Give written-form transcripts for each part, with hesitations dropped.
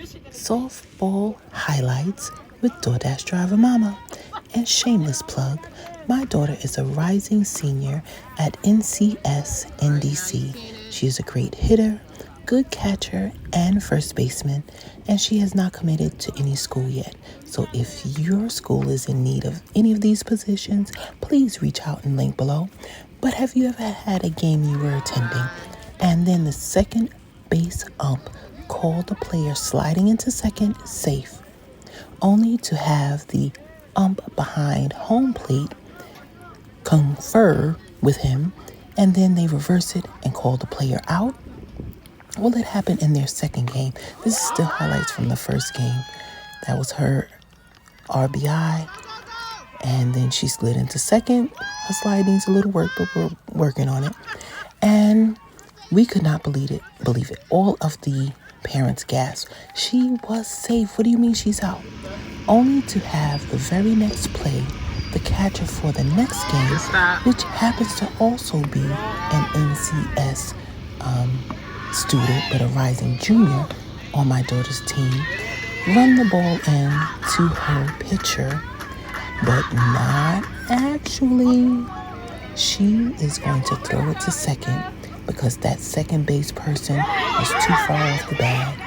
Softball highlights with DoorDash Driver Mama. And shameless plug, my daughter is a rising senior at NCS NDC. She is a great hitter, good catcher, and first baseman, and she has not committed to any school yet. So if your school is in need of any of these positions, please reach out and link below. But have you ever had a game you were attending and then the second base ump called the player sliding into second safe, only to have the ump behind home plate confer with him, and then they reverse it and call the player out? Well, it happened in their second game. This is still highlights from the first game. That was her RBI, and then she slid into second. Her slide needs a little work, but we're working on it. And we could not believe it. All of the parents gasped. She was safe. What do you mean she's out? Only to have the very next play, the catcher for the next game, which happens to also be an NCS student, but a rising junior on my daughter's team, run the ball in to her pitcher, but not actually. She is going to throw it to second because that second base person is too far off the bag.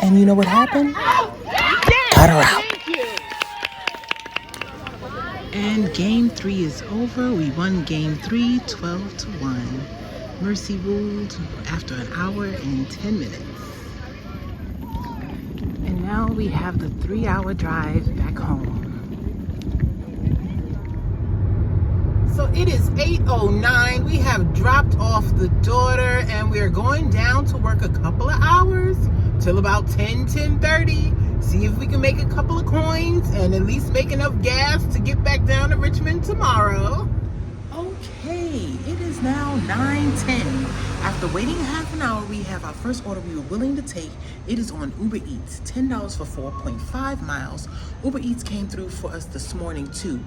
And you know what happened? Cut her out. And game 3 is over. We won game 3, 12-1. Mercy ruled after an hour and 10 minutes. And now we have the 3-hour drive back home. So it is 8:09. We have dropped off the daughter and we are going down to work a couple of hours till about 10:30. See if we can make a couple of coins and at least make enough gas to get back down to Richmond tomorrow. Okay, it is now 9:10. After waiting half an hour, we have our first order we were willing to take. It is on Uber Eats, $10 for 4.5 miles. Uber Eats came through for us this morning too.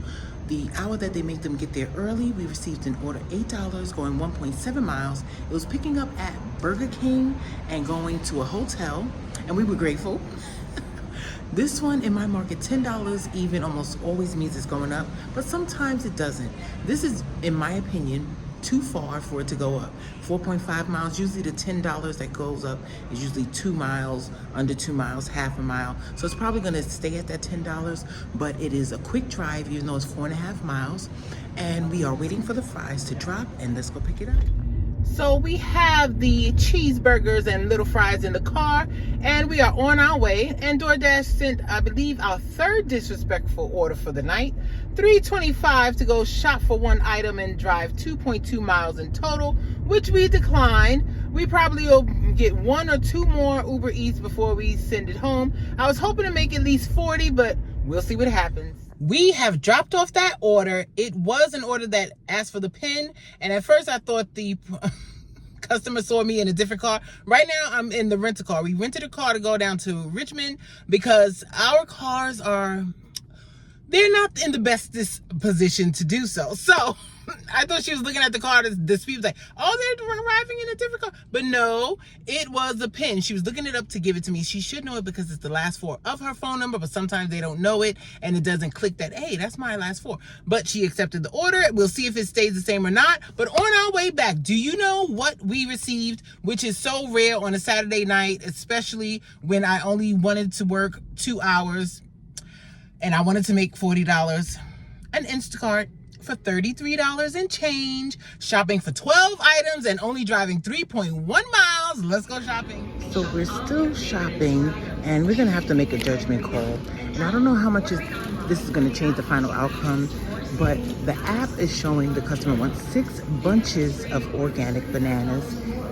The hour that they make them get there early, we received an order, $8 going 1.7 miles. It was picking up at Burger King and going to a hotel, and we were grateful. This one in my market, $10 even almost always means it's going up, but sometimes it doesn't. This is, in my opinion, too far for it to go up. 4.5 miles, usually the $10 that goes up is usually 2 miles, under 2 miles, half a mile. So it's probably gonna stay at that $10, but it is a quick drive, even though it's 4.5 miles. And we are waiting for the fries to drop, and let's go pick it up. So we have the cheeseburgers and little fries in the car, and we are on our way. And DoorDash sent, I believe, our third disrespectful order for the night. $3.25 to go shop for one item and drive 2.2 miles in total, which we declined. We probably will get 1 or 2 more Uber Eats before we send it home. I was hoping to make at least 40, but we'll see what happens. We have dropped off that order. It was an order that asked for the PIN, and at first I thought the customer saw me in a different car. Right now I'm in the rental car. We rented a car to go down to Richmond because our cars they're not in the best position to do so. So I thought she was looking at the car to dispute, like, oh, they're arriving in a different car. But no, it was a PIN. She was looking it up to give it to me. She should know it because it's the last 4 of her phone number, but sometimes they don't know it and it doesn't click that, hey, that's my last 4. But she accepted the order. We'll see if it stays the same or not. But on our way back, do you know what we received, which is so rare on a Saturday night, especially when I only wanted to work 2 hours and I wanted to make $40? An Instacart for $33 and change, shopping for 12 items and only driving 3.1 miles. Let's go shopping. So we're still shopping and we're gonna have to make a judgment call. And I don't know how much this is gonna change the final outcome, but the app is showing the customer wants 6 bunches of organic bananas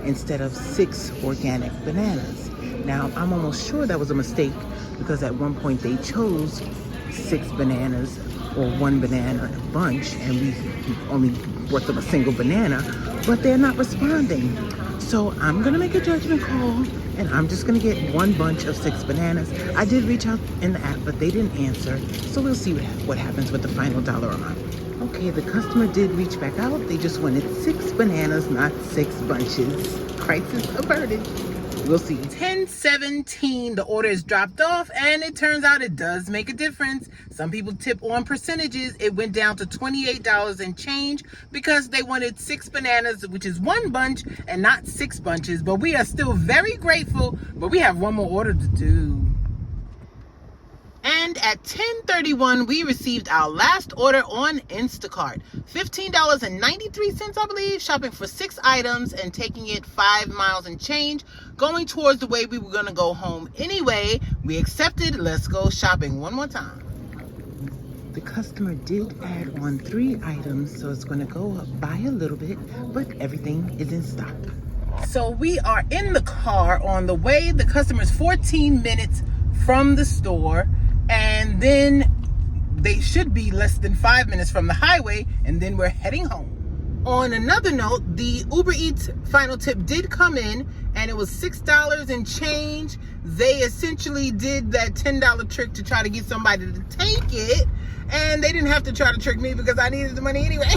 instead of 6 organic bananas. Now, I'm almost sure that was a mistake because at one point they chose 6 bananas or 1 banana bunch, and we only brought them a single banana, but they're not responding. So I'm gonna make a judgment call, and I'm just gonna get 1 bunch of 6 bananas. I did reach out in the app, but they didn't answer, so we'll see what happens with the final dollar amount. Okay, the customer did reach back out. They just wanted 6 bananas, not 6 bunches. Crisis averted. We'll see. 10:17, the order is dropped off, and it turns out it does make a difference. Some people tip on percentages. It went down to $28 and change because they wanted 6 bananas, which is 1 bunch and not 6 bunches. But we are still very grateful, but we have one more order to do. And at 10:31, we received our last order on Instacart. $15.93, I believe, shopping for 6 items and taking it 5 miles and change, going towards the way we were going to go home anyway. We accepted. Let's go shopping one more time. The customer did add on 3 items, so it's going to go up by a little bit, but everything is in stock. So we are in the car on the way. The customer is 14 minutes from the store. And then they should be less than 5 minutes from the highway, and then we're heading home. On another note, the Uber Eats final tip did come in, and it was $6 and change. They essentially did that $10 trick to try to get somebody to take it, and they didn't have to try to trick me because I needed the money anyway.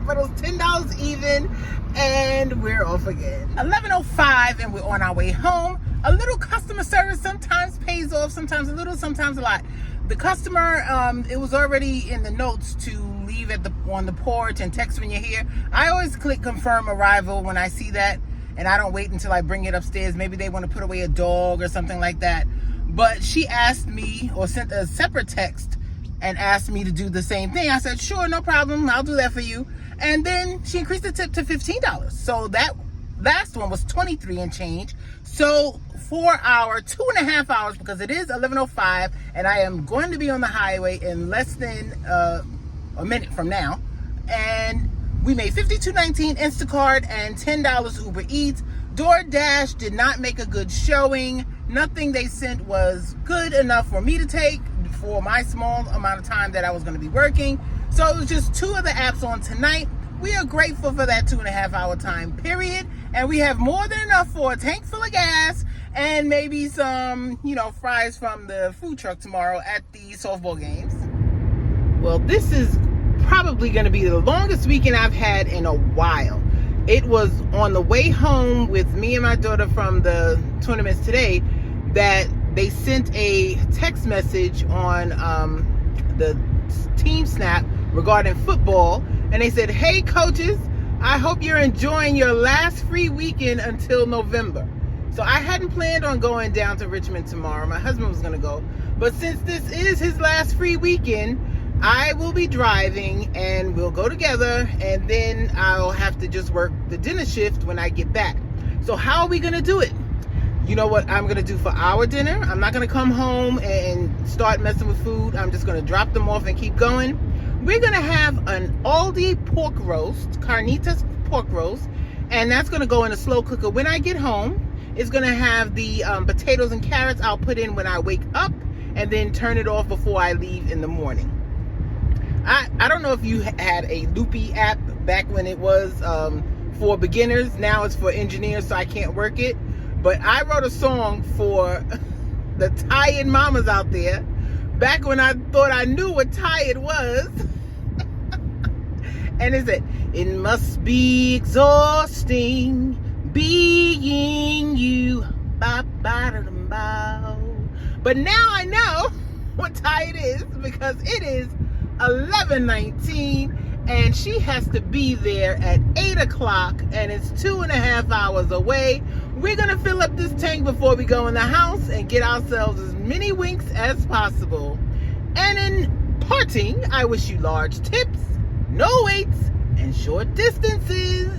But it was $10 even, and we're off again. 11:05, and we're on our way home. A little customer service sometimes pays off, sometimes a little, sometimes a lot. The customer, it was already in the notes to leave on the porch and text when you're here. I always click confirm arrival when I see that, and I don't wait until I bring it upstairs. Maybe they want to put away a dog or something like that. But she asked me, or sent a separate text and asked me to do the same thing. I said, sure, no problem, I'll do that for you. And then she increased the tip to $15. So that last one was $23 and change. So for our 2.5 hours, because it is 11:05, and I am going to be on the highway in less than a minute from now, and we made $52.19 Instacart and $10 Uber Eats. DoorDash did not make a good showing. Nothing they sent was good enough for me to take for my small amount of time that I was going to be working. So it was just 2 of the apps on tonight. We are grateful for that 2.5 hour time period, and we have more than enough for a tank full of gas and maybe some, fries from the food truck tomorrow at the softball games. Well, this is probably going to be the longest weekend I've had in a while. It was on the way home with me and my daughter from the tournaments today that they sent a text message on the team snap regarding football, and they said, hey coaches, I hope you're enjoying your last free weekend until November. So I hadn't planned on going down to Richmond tomorrow. My husband was going to go. But since this is his last free weekend, I will be driving, and we'll go together, and then I'll have to just work the dinner shift when I get back. So how are we going to do it? You know what I'm going to do for our dinner? I'm not going to come home and start messing with food. I'm just going to drop them off and keep going. We're going to have an Aldi pork roast, carnitas pork roast, and that's going to go in a slow cooker when I get home. It's going to have the potatoes and carrots I'll put in when I wake up, and then turn it off before I leave in the morning. I don't know if you had a Loopy app back when it was for beginners. Now it's for engineers, so I can't work it. But I wrote a song for the tired mamas out there back when I thought I knew what tired was. And it said, it must be exhausting being you. But now I know what tired is, because it is 11:19, and she has to be there at 8 o'clock, and it's 2.5 hours away. We're gonna fill up this tank before we go in the house and get ourselves as many winks as possible. And in parting, I wish you large tips, no waits, and short distances.